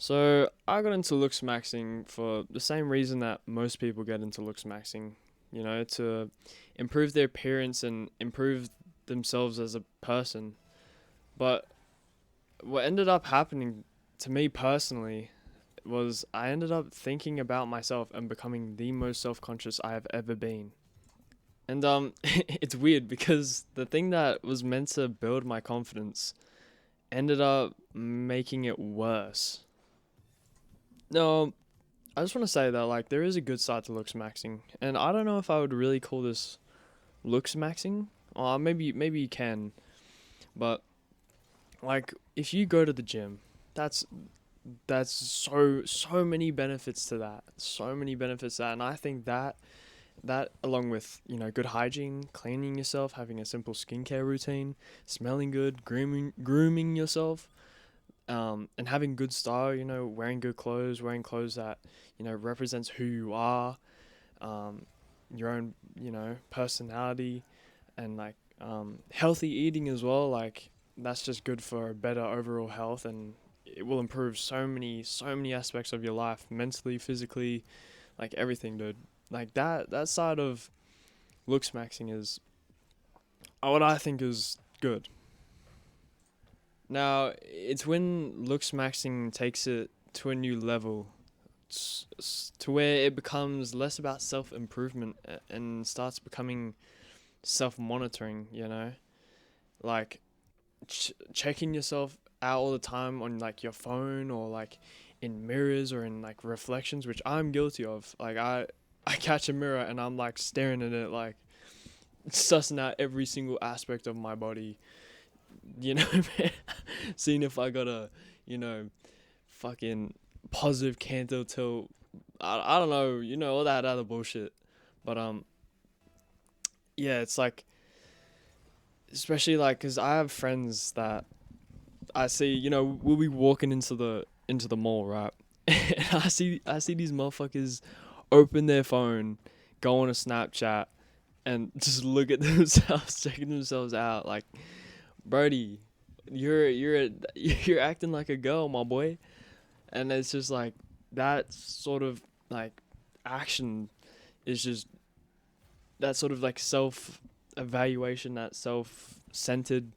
So I got into looksmaxing for the same reason that most people get into looksmaxing, to improve their appearance and improve themselves as a person. But what ended up happening to me personally was I ended up thinking about myself and becoming the most self-conscious I have ever been. And it's weird because the thing that was meant to build my confidence ended up making it worse. No, I just want to say that there is a good side to looks maxing, and I don't know if I would really call this looks maxing. Or maybe you can, but if you go to the gym, that's that's so many benefits to that. So many benefits to that, and I think that along with good hygiene, cleaning yourself, having a simple skincare routine, smelling good, grooming yourself, and having good style, wearing good clothes, wearing clothes that, represents who you are, um, your own, personality, and healthy eating as well. That's just good for better overall health, and it will improve so many aspects of your life, mentally, physically, everything, dude. That side of looks maxing is what I think is good. Now, it's when looks maxing takes it to a new level, to where it becomes less about self improvement and starts becoming self monitoring, Like checking yourself out all the time on your phone, or in mirrors, or in reflections, which I'm guilty of. I catch a mirror and I'm staring at it, sussing out every single aspect of my body, man. Seeing if I got a, fucking positive canto till, I don't know, all that other bullshit. But yeah, it's especially because I have friends that I see, we'll be walking into the mall, right? And I see these motherfuckers open their phone, go on a Snapchat, and just look at themselves, checking themselves out. Brody, you're acting like a girl, my boy. And it's just that sort of action is just that sort of self evaluation, that self centeredness.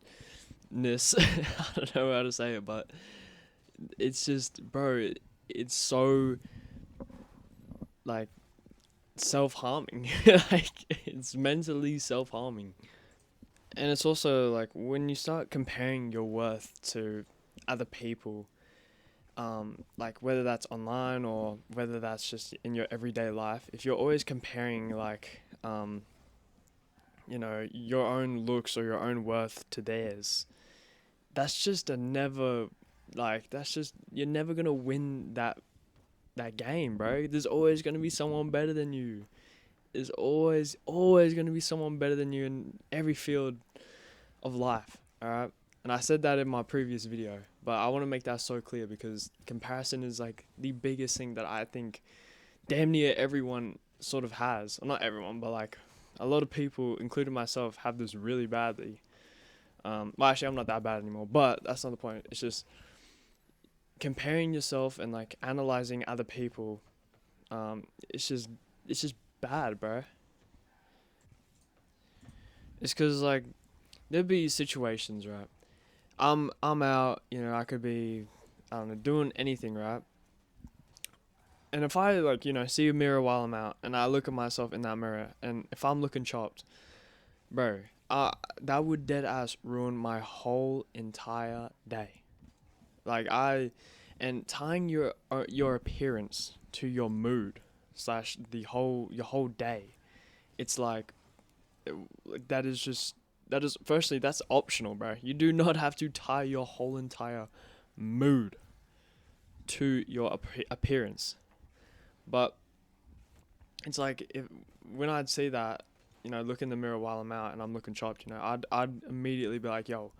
I don't know how to say it, but it's just, bro, it's so like self harming. It's mentally self harming. And it's also when you start comparing your worth to other people, whether that's online or whether that's just in your everyday life, if you're always comparing your own looks or your own worth to theirs, that's just a never that's just, you're never gonna win that game, bro. There's always gonna be someone better than you. There's always gonna be someone better than you in every field of life. All right. And I said that in my previous video, but I want to make that so clear because comparison is the biggest thing that I think damn near everyone sort of has. Well, not everyone, but a lot of people, including myself, have this really badly. Well, actually, I'm not that bad anymore, but that's not the point. It's just comparing yourself and analyzing other people. It's just bad, bro. It's because there'd be situations, right? I'm out, I could be, I don't know, doing anything, right? And if I see a mirror while I'm out and I look at myself in that mirror, and if I'm looking chopped, bro, that would dead ass ruin my whole entire day. And tying your appearance to your mood slash your whole day, it's that is just, that is, firstly, that's optional, bro. You do not have to tie your whole entire mood to your appearance. But it's if when I'd see that, look in the mirror while I'm out and I'm looking chopped, I'd immediately be like, yo,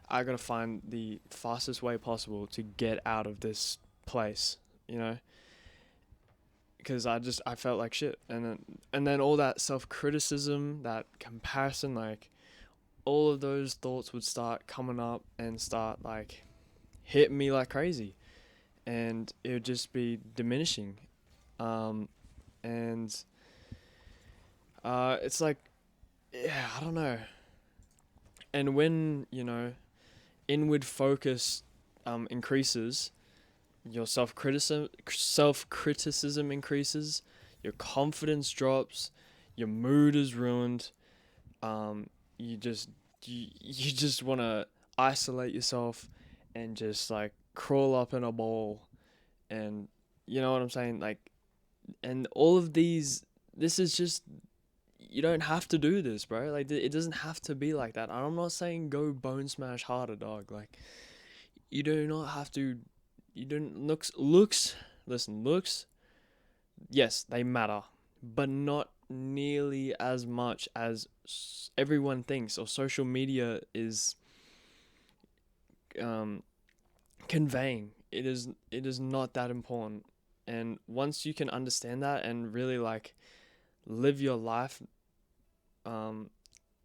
I gotta find the fastest way possible to get out of this place, because I felt like shit. And then all that self criticism, that comparison, all of those thoughts would start coming up and start hitting me like crazy. and it would just be diminishing. Um, and it's like, yeah, I don't know. And when, inward focus increases, your self criticism increases, your confidence drops, your mood is ruined. Um, you just want to isolate yourself and just like crawl up in a ball, and you know what I'm saying, like, and all of these. This is just, you don't have to do this, bro. Like, it doesn't have to be like that. And I'm not saying go bone smash harder, dog. Like, you do not have to. You don't looks. Listen, looks. Yes, they matter, but not nearly as much as everyone thinks or social media is um, conveying. It is not that important. And once you can understand that and really like live your life um,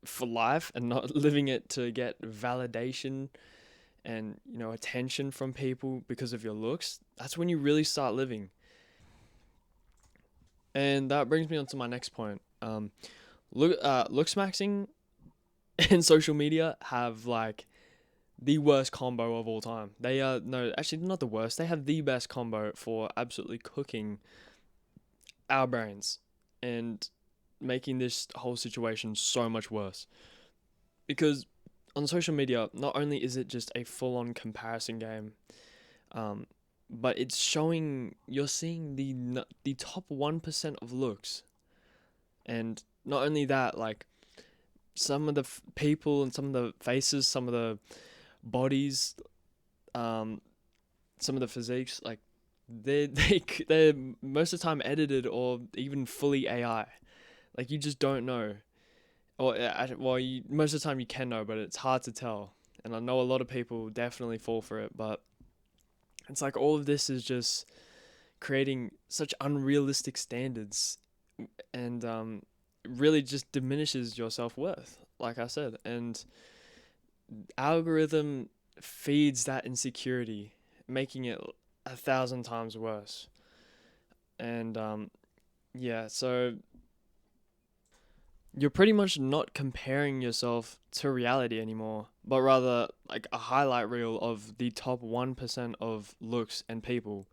for life and not living it to get validation and attention from people because of your looks, that's when you really start living. And that brings me on to my next point. Looks maxing and social media have like the worst combo of all time. They are, no, actually not the worst. They have the best combo for absolutely cooking our brains and making this whole situation so much worse. Because on social media, not only is it just a full-on comparison game, um, but it's showing, you're seeing the top 1% of looks, and not only that, like some of the people and some of the faces, some of the bodies, um, some of the physiques, like they're most of the time edited or even fully AI. Like, you just don't know, or well, most of the time you can know, but it's hard to tell. And I know a lot of people definitely fall for it, but it's like all of this is just creating such unrealistic standards, and really just diminishes your self worth. Like I said, and algorithm feeds that insecurity, making it 1,000 times worse. And yeah, so you're pretty much not comparing yourself to reality anymore, but rather like a highlight reel of the top 1% of looks and people,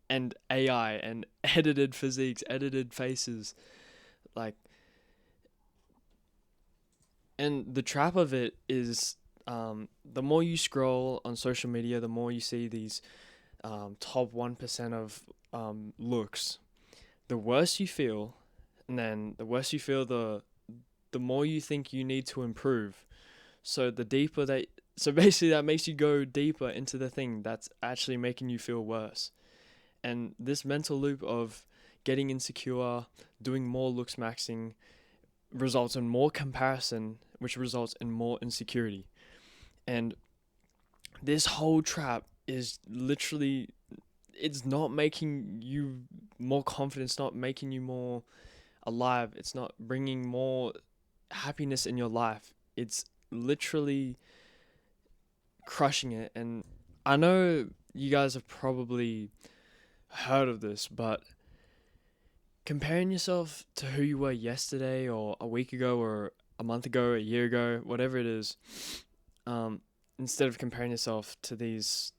and AI and edited physiques, edited faces. Like, and the trap of it is, the more you scroll on social media, the more you see these top 1% of looks, the worse you feel. And then the worse you feel, the more you think you need to improve. So the deeper that, so basically that makes you go deeper into the thing that's actually making you feel worse. And this mental loop of getting insecure, doing more looks maxing, results in more comparison, which results in more insecurity. And this whole trap is literally, it's not making you more confident, it's not making you more alive, it's not bringing more happiness in your life. It's literally crushing it. And I know you guys have probably heard of this, but comparing yourself to who you were yesterday or a week ago or a month ago, a year ago, whatever it is, um, instead of comparing yourself to these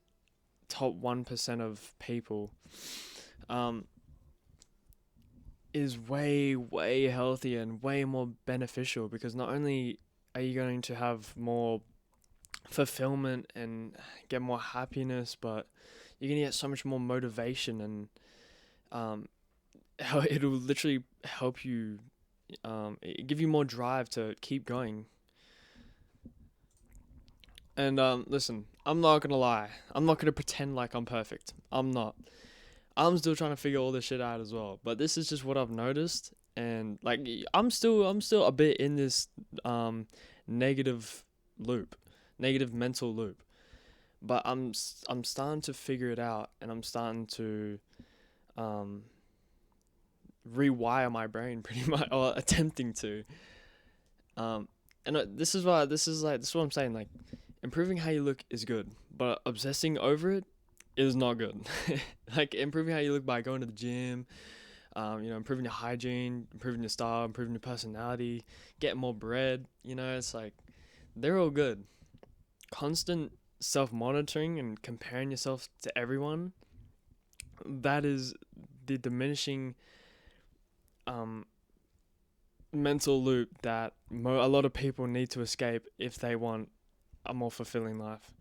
top 1% of people, um, is way, way healthier and way more beneficial, because not only are you going to have more fulfillment and get more happiness, but you're going to get so much more motivation, and um, it'll literally help you, give you more drive to keep going. And listen, I'm not gonna lie. I'm not gonna pretend like I'm perfect. I'm not. I'm still trying to figure all this shit out as well. But this is just what I've noticed, and like I'm still a bit in this negative loop, negative mental loop. But I'm starting to figure it out, and I'm starting to um rewire my brain pretty much, or attempting to. Um, and this is what I'm saying. Like, improving how you look is good, but obsessing over it is not good. Like improving how you look by going to the gym, improving your hygiene, improving your style, improving your personality, getting more bread. It's like they're all good. Constant self monitoring and comparing yourself to everyone, that is the diminishing um, mental loop that a lot of people need to escape if they want a more fulfilling life,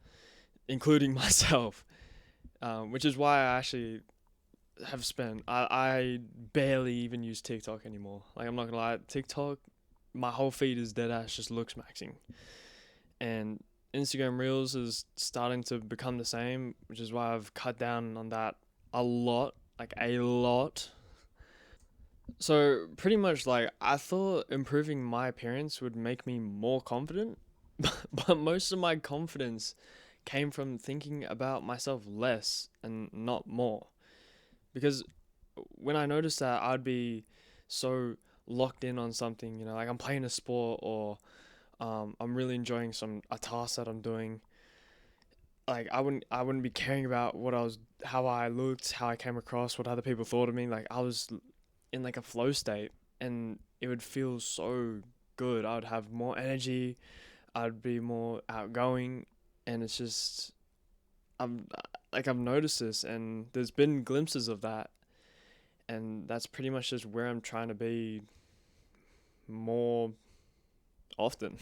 including myself. Which is why I actually have spent. I barely even use TikTok anymore. Like I'm not gonna lie, TikTok, my whole feed is dead ass just looks maxing, and Instagram Reels is starting to become the same, which is why I've cut down on that a lot, like a lot. So pretty much like I thought improving my appearance would make me more confident, but most of my confidence came from thinking about myself less and not more. Because when I noticed that I'd be so locked in on something, like I'm playing a sport or I'm really enjoying a task that I'm doing. Like I wouldn't be caring about how I looked, how I came across, what other people thought of me. Like I was in like a flow state, and it would feel so good. I would have more energy. I'd be more outgoing, and it's just I'm I've noticed this, and there's been glimpses of that, and that's pretty much just where I'm trying to be more often.